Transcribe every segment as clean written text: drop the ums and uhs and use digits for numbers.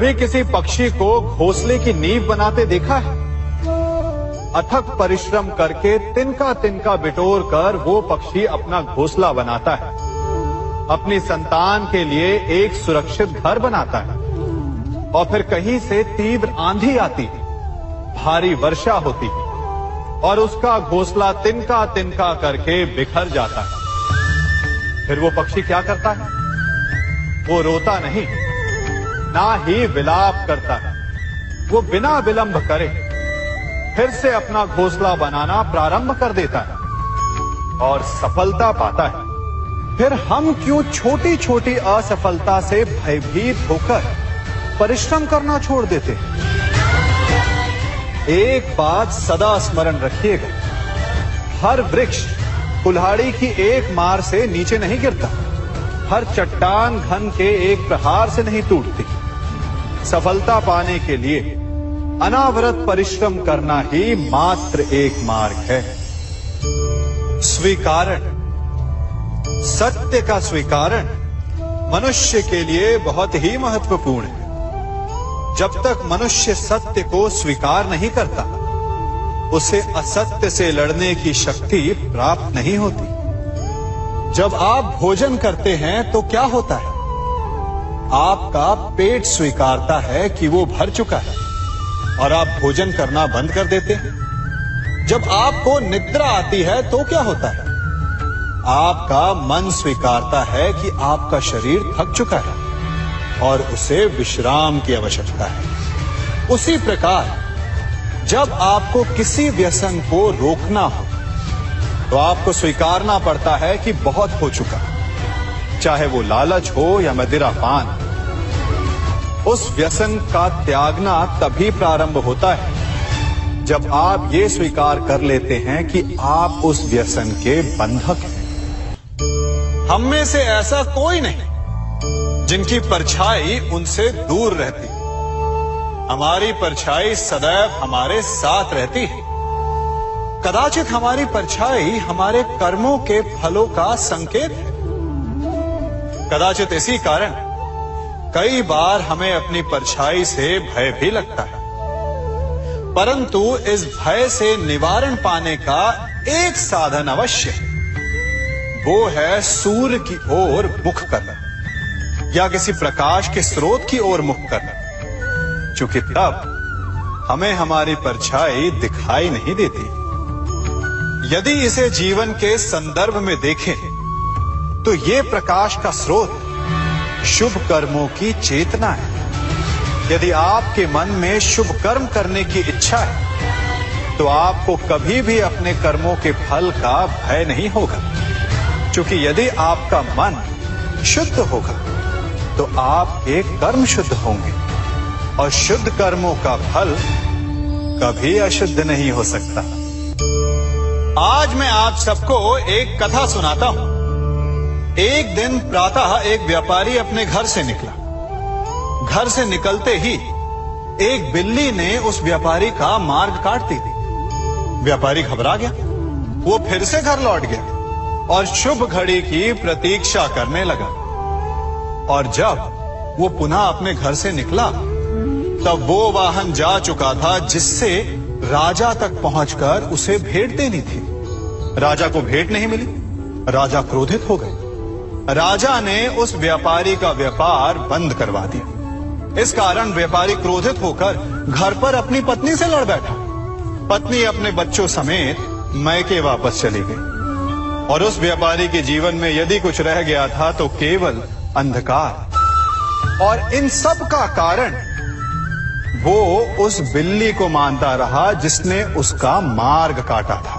कभी किसी पक्षी को घोंसले की नींव बनाते देखा है? अथक परिश्रम करके तिनका तिनका बिटोर कर वो पक्षी अपना घोंसला बनाता है, अपनी संतान के लिए एक सुरक्षित घर बनाता है। और फिर कहीं से तीव्र आंधी आती है, भारी वर्षा होती है और उसका घोंसला तिनका तिनका करके बिखर जाता है। फिर वो पक्षी क्या करता है? वो रोता नहीं, ना ही विलाप करता है। वो बिना विलंब करे फिर से अपना घोंसला बनाना प्रारंभ कर देता है और सफलता पाता है। फिर हम क्यों छोटी छोटी असफलता से भयभीत होकर परिश्रम करना छोड़ देते हैं? एक बात सदा स्मरण रखिएगा, हर वृक्ष कुल्हाड़ी की एक मार से नीचे नहीं गिरता, हर चट्टान घन के एक प्रहार से नहीं टूटती। सफलता पाने के लिए अनावरत परिश्रम करना ही मात्र एक मार्ग है। स्वीकारण, सत्य का स्वीकारण मनुष्य के लिए बहुत ही महत्वपूर्ण है। जब तक मनुष्य सत्य को स्वीकार नहीं करता, उसे असत्य से लड़ने की शक्ति प्राप्त नहीं होती। जब आप भोजन करते हैं तो क्या होता है? आपका पेट स्वीकारता है कि वो भर चुका है और आप भोजन करना बंद कर देते हैं। जब आपको निद्रा आती है तो क्या होता है? आपका मन स्वीकारता है कि आपका शरीर थक चुका है और उसे विश्राम की आवश्यकता है। उसी प्रकार जब आपको किसी व्यसन को रोकना हो तो आपको स्वीकारना पड़ता है कि बहुत हो चुका, चाहे वो लालच हो या मदिरापान। उस व्यसन का त्यागना तभी प्रारंभ होता है जब आप ये स्वीकार कर लेते हैं कि आप उस व्यसन के बंधक हैं। हम में से ऐसा कोई नहीं जिनकी परछाई उनसे दूर रहती। हमारी परछाई सदैव हमारे साथ रहती है। कदाचित हमारी परछाई हमारे कर्मों के फलों का संकेत है। कदाचित इसी कारण कई बार हमें अपनी परछाई से भय भी लगता है, परंतु इस भय से निवारण पाने का एक साधन अवश्य है। वो है सूर्य की ओर मुख करना या किसी प्रकाश के स्रोत की ओर मुख करना, क्योंकि तब हमें हमारी परछाई दिखाई नहीं देती। यदि इसे जीवन के संदर्भ में देखें तो ये प्रकाश का स्रोत शुभ कर्मों की चेतना है। यदि आपके मन में शुभ कर्म करने की इच्छा है तो आपको कभी भी अपने कर्मों के फल का भय नहीं होगा, क्योंकि यदि आपका मन शुद्ध होगा तो आपके कर्म शुद्ध होंगे और शुद्ध कर्मों का फल कभी अशुद्ध नहीं हो सकता। आज मैं आप सबको एक कथा सुनाता हूं। एक दिन प्रातः एक व्यापारी अपने घर से निकला। घर से निकलते ही एक बिल्ली ने उस व्यापारी का मार्ग काट दी। व्यापारी घबरा गया। वो फिर से घर लौट गया और शुभ घड़ी की प्रतीक्षा करने लगा। और जब वो पुनः अपने घर से निकला तब वो वाहन जा चुका था जिससे राजा तक पहुंचकर उसे भेंट देनी थी। राजा को भेंट नहीं मिली। राजा क्रोधित हो गए। राजा ने उस व्यापारी का व्यापार बंद करवा दिया। इस कारण व्यापारी क्रोधित होकर घर पर अपनी पत्नी से लड़ बैठा। पत्नी अपने बच्चों समेत मैके वापस चली गई और उस व्यापारी के जीवन में यदि कुछ रह गया था तो केवल अंधकार। और इन सब का कारण वो उस बिल्ली को मानता रहा जिसने उसका मार्ग काटा था।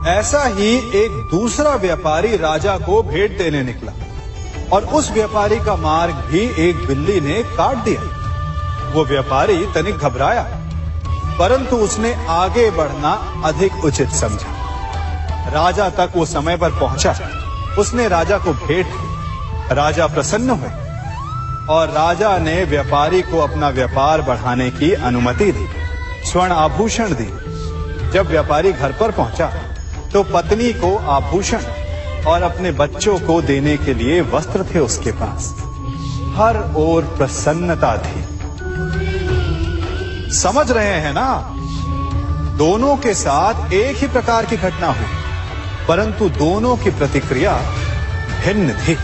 ऐसा ही एक दूसरा व्यापारी राजा को भेंट देने निकला और उस व्यापारी का मार्ग भी एक बिल्ली ने काट दिया। वो व्यापारी तनिक घबराया, परंतु उसने आगे बढ़ना अधिक उचित समझा। राजा तक वो समय पर पहुंचा। उसने राजा को भेंट दी। राजा प्रसन्न हुए और राजा ने व्यापारी को अपना व्यापार बढ़ाने की अनुमति दी, स्वर्ण आभूषण दी। जब व्यापारी घर पर पहुंचा तो पत्नी को आभूषण और अपने बच्चों को देने के लिए वस्त्र थे उसके पास। हर ओर प्रसन्नता थी। समझ रहे हैं ना, दोनों के साथ एक ही प्रकार की घटना हुई, परंतु दोनों की प्रतिक्रिया भिन्न थी।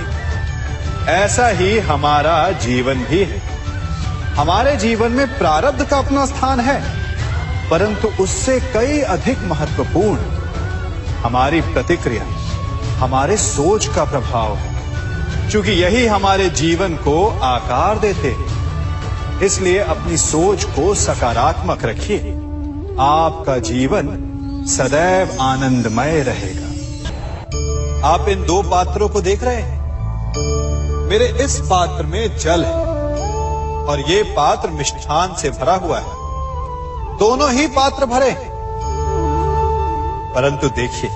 ऐसा ही हमारा जीवन भी है। हमारे जीवन में प्रारब्ध का अपना स्थान है, परंतु उससे कई अधिक महत्वपूर्ण हमारी प्रतिक्रिया, हमारे सोच का प्रभाव है। क्योंकि यही हमारे जीवन को आकार देते हैं। इसलिए अपनी सोच को सकारात्मक रखिए। आपका जीवन सदैव आनंदमय रहेगा। आप इन दो पात्रों को देख रहे हैं। मेरे इस पात्र में जल है और ये पात्र मिष्ठान से भरा हुआ है। दोनों ही पात्र भरे हैं, परंतु देखिए,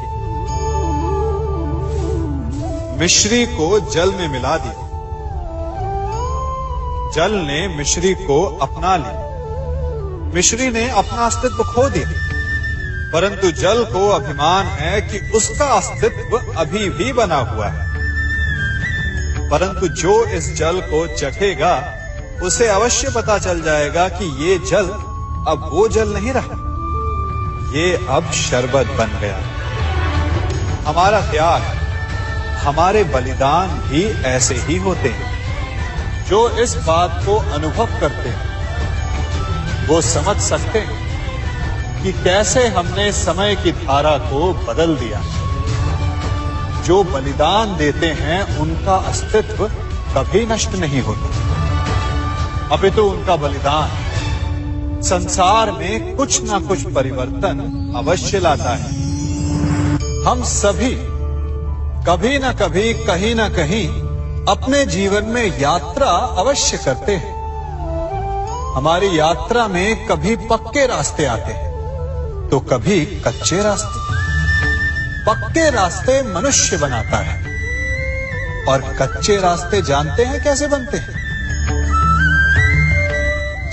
मिश्री को जल में मिला दिया, जल ने मिश्री को अपना लिया, मिश्री ने अपना अस्तित्व खो दिया, परंतु जल को अभिमान है कि उसका अस्तित्व अभी भी बना हुआ है। परंतु जो इस जल को चखेगा उसे अवश्य पता चल जाएगा कि ये जल अब वो जल नहीं रहा, ये अब शरबत बन गया। हमारा त्याग, हमारे बलिदान भी ऐसे ही होते हैं। जो इस बात को अनुभव करते हैं वो समझ सकते हैं कि कैसे हमने समय की धारा को बदल दिया। जो बलिदान देते हैं उनका अस्तित्व कभी नष्ट नहीं होता, अपितु उनका बलिदान संसार में कुछ ना कुछ परिवर्तन अवश्य लाता है। हम सभी कभी ना कभी, कहीं ना कहीं अपने जीवन में यात्रा अवश्य करते हैं। हमारी यात्रा में कभी पक्के रास्ते आते हैं तो कभी कच्चे रास्ते। पक्के रास्ते मनुष्य बनाता है और कच्चे रास्ते जानते हैं कैसे बनते हैं?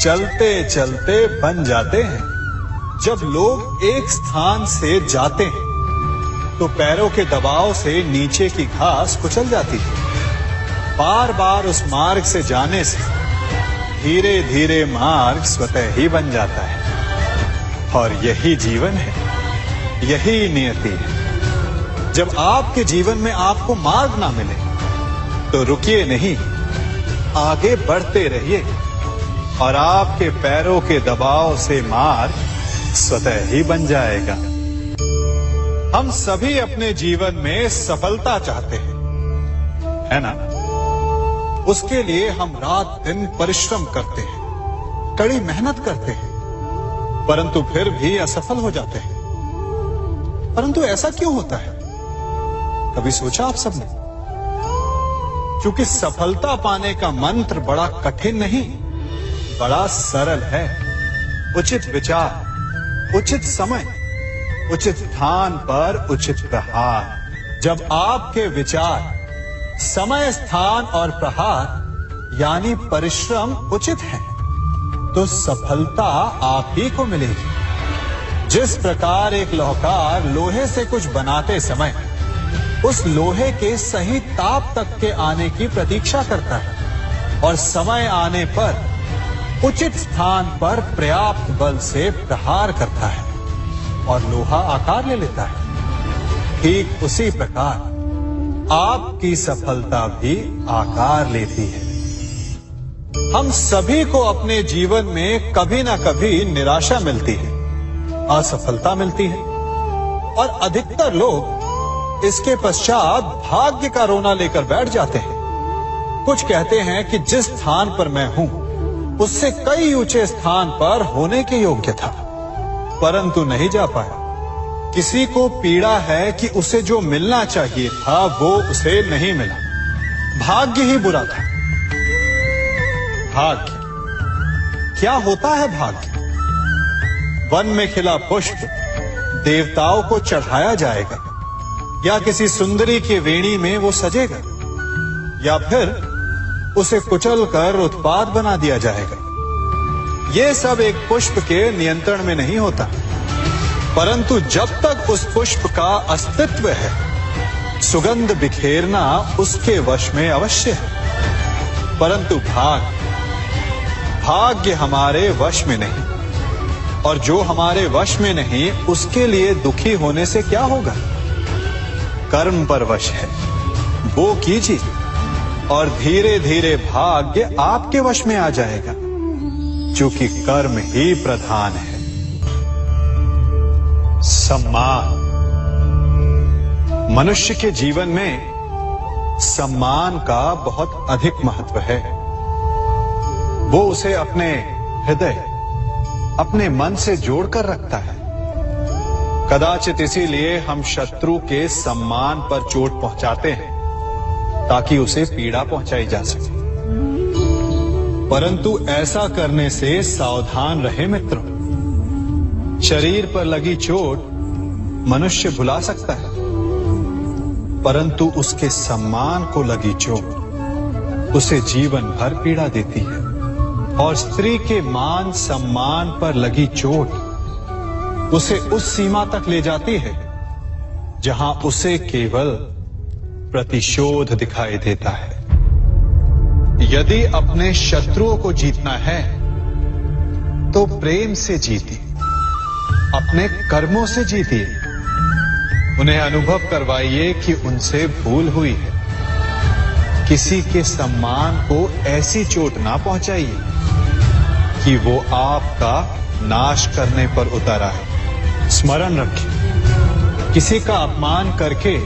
चलते चलते बन जाते हैं। जब लोग एक स्थान से जाते हैं तो पैरों के दबाव से नीचे की घास कुचल जाती है। बार बार उस मार्ग से जाने से धीरे धीरे मार्ग स्वतः ही बन जाता है। और यही जीवन है, यही नियति है। जब आपके जीवन में आपको मार्ग ना मिले तो रुकिए नहीं, आगे बढ़ते रहिए और आपके पैरों के दबाव से मार्ग स्वतः ही बन जाएगा। हम सभी अपने जीवन में सफलता चाहते हैं, है ना? उसके लिए हम रात दिन परिश्रम करते हैं, कड़ी मेहनत करते हैं, परंतु फिर भी असफल हो जाते हैं। परंतु ऐसा क्यों होता है? कभी सोचा आप सबने? क्योंकि सफलता पाने का मंत्र बड़ा कठिन नहीं, बड़ा सरल है। उचित विचार, उचित समय, उचित स्थान पर उचित प्रहार। जब आपके विचार, समय, स्थान और प्रहार यानी परिश्रम उचित है तो सफलता आप ही को मिलेगी। जिस प्रकार एक लोहार लोहे से कुछ बनाते समय उस लोहे के सही ताप तक के आने की प्रतीक्षा करता है और समय आने पर उचित स्थान पर पर्याप्त बल से प्रहार करता है और लोहा आकार ले लेता है, ठीक उसी प्रकार आपकी सफलता भी आकार लेती है। हम सभी को अपने जीवन में कभी ना कभी निराशा मिलती है, असफलता मिलती है और अधिकतर लोग इसके पश्चात भाग्य का रोना लेकर बैठ जाते हैं। कुछ कहते हैं कि जिस स्थान पर मैं हूं उससे कई ऊंचे स्थान पर होने के योग्य था, परंतु नहीं जा पाया। किसी को पीड़ा है कि उसे जो मिलना चाहिए था वो उसे नहीं मिला, भाग्य ही बुरा था। भाग्य क्या होता है? भाग्य वन में खिला पुष्प देवताओं को चढ़ाया जाएगा या किसी सुंदरी की वेणी में वो सजेगा या फिर उसे कुचलकर उत्पाद बना दिया जाएगा। ये सब एक पुष्प के नियंत्रण में नहीं होता, परंतु जब तक उस पुष्प का अस्तित्व है सुगंध बिखेरना उसके वश में अवश्य है। परंतु भाग्य हमारे वश में नहीं, और जो हमारे वश में नहीं उसके लिए दुखी होने से क्या होगा। कर्म पर वश है, वो कीजिए और धीरे धीरे भाग्य आपके वश में आ जाएगा, क्योंकि कर्म ही प्रधान है। सम्मान, मनुष्य के जीवन में सम्मान का बहुत अधिक महत्व है। वो उसे अपने हृदय, अपने मन से जोड़कर रखता है। कदाचित इसीलिए हम शत्रु के सम्मान पर चोट पहुंचाते हैं, ताकि उसे पीड़ा पहुंचाई जा सके। परंतु ऐसा करने से सावधान रहे मित्रों। शरीर पर लगी चोट मनुष्य भुला सकता है, परंतु उसके सम्मान को लगी चोट उसे जीवन भर पीड़ा देती है। और स्त्री के मान सम्मान पर लगी चोट उसे उस सीमा तक ले जाती है जहां उसे केवल प्रतिशोध दिखाई देता है। यदि अपने शत्रुओं को जीतना है तो प्रेम से जीतिए, अपने कर्मों से जीतिए। उन्हें अनुभव करवाइए कि उनसे भूल हुई है। किसी के सम्मान को ऐसी चोट ना पहुंचाइए कि वो आपका नाश करने पर उतरा है। स्मरण रखिए, किसी का अपमान करके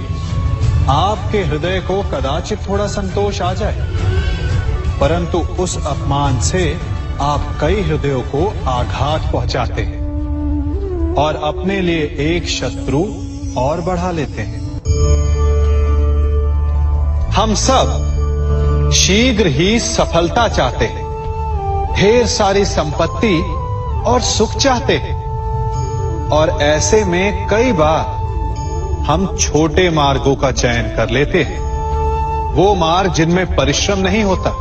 आपके हृदय को कदाचित थोड़ा संतोष आ जाए, परंतु उस अपमान से आप कई हृदयों को आघात पहुंचाते हैं और अपने लिए एक शत्रु और बढ़ा लेते हैं। हम सब शीघ्र ही सफलता चाहते हैं, ढेर सारी संपत्ति और सुख चाहते हैं, और ऐसे में कई बार हम छोटे मार्गों का चयन कर लेते हैं। वो मार्ग जिनमें परिश्रम नहीं होता,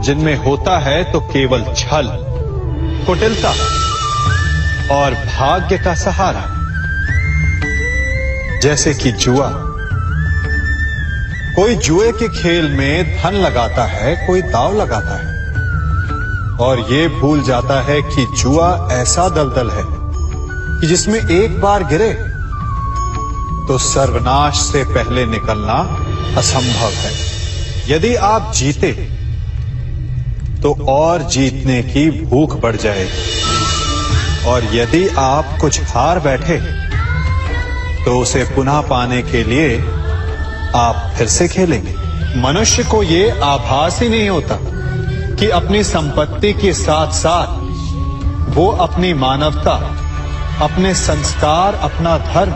जिनमें होता है तो केवल छल, कुटिलता और भाग्य का सहारा। जैसे कि जुआ, कोई जुए के खेल में धन लगाता है, कोई दांव लगाता है और ये भूल जाता है कि जुआ ऐसा दलदल है कि जिसमें एक बार गिरे तो सर्वनाश से पहले निकलना असंभव है। यदि आप जीते तो और जीतने की भूख बढ़ जाएगी, और यदि आप कुछ हार बैठे तो उसे पुनः पाने के लिए आप फिर से खेलेंगे। मनुष्य को ये आभास ही नहीं होता कि अपनी संपत्ति के साथ साथ वो अपनी मानवता, अपने संस्कार, अपना धर्म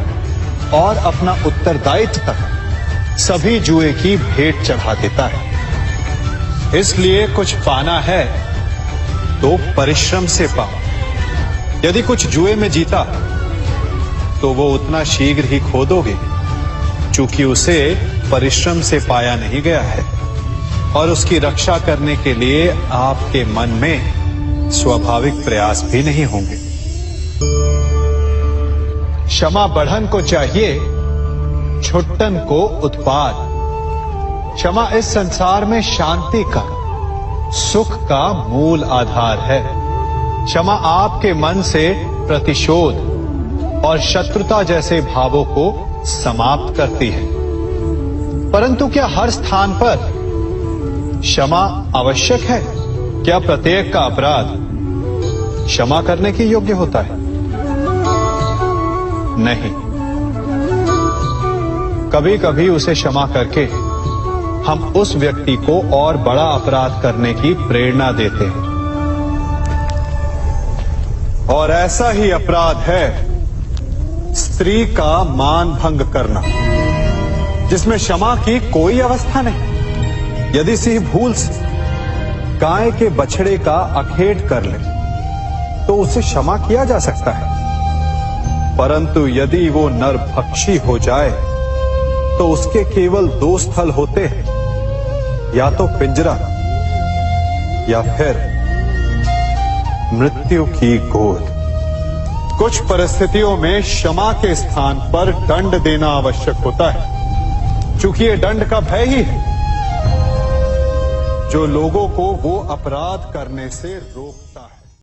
और अपना उत्तरदायित्व तक सभी जुए की भेंट चढ़ा देता है। इसलिए कुछ पाना है तो परिश्रम से पाओ। यदि कुछ जुए में जीता तो वो उतना शीघ्र ही खो दोगे, चूंकि उसे परिश्रम से पाया नहीं गया है, और उसकी रक्षा करने के लिए आपके मन में स्वाभाविक प्रयास भी नहीं होंगे। क्षमा बढ़न को चाहिए, छुट्टन को उत्पाद। क्षमा इस संसार में शांति का, सुख का मूल आधार है। क्षमा आपके मन से प्रतिशोध और शत्रुता जैसे भावों को समाप्त करती है। परंतु क्या हर स्थान पर क्षमा आवश्यक है? क्या प्रत्येक का अपराध क्षमा करने के योग्य होता है? नहीं। कभी कभी उसे क्षमा करके हम उस व्यक्ति को और बड़ा अपराध करने की प्रेरणा देते हैं, और ऐसा ही अपराध है स्त्री का मान भंग करना, जिसमें क्षमा की कोई अवस्था नहीं। यदि सिंह भूल से गाय के बछड़े का अखेट कर ले तो उसे क्षमा किया जा सकता है, परंतु यदि वो नरभक्षी हो जाए तो उसके केवल दो स्थल होते हैं, या तो पिंजरा या फिर मृत्यु की गोद। कुछ परिस्थितियों में क्षमा के स्थान पर दंड देना आवश्यक होता है, क्योंकि ये दंड का भय ही है। जो लोगों को वो अपराध करने से रोकता है।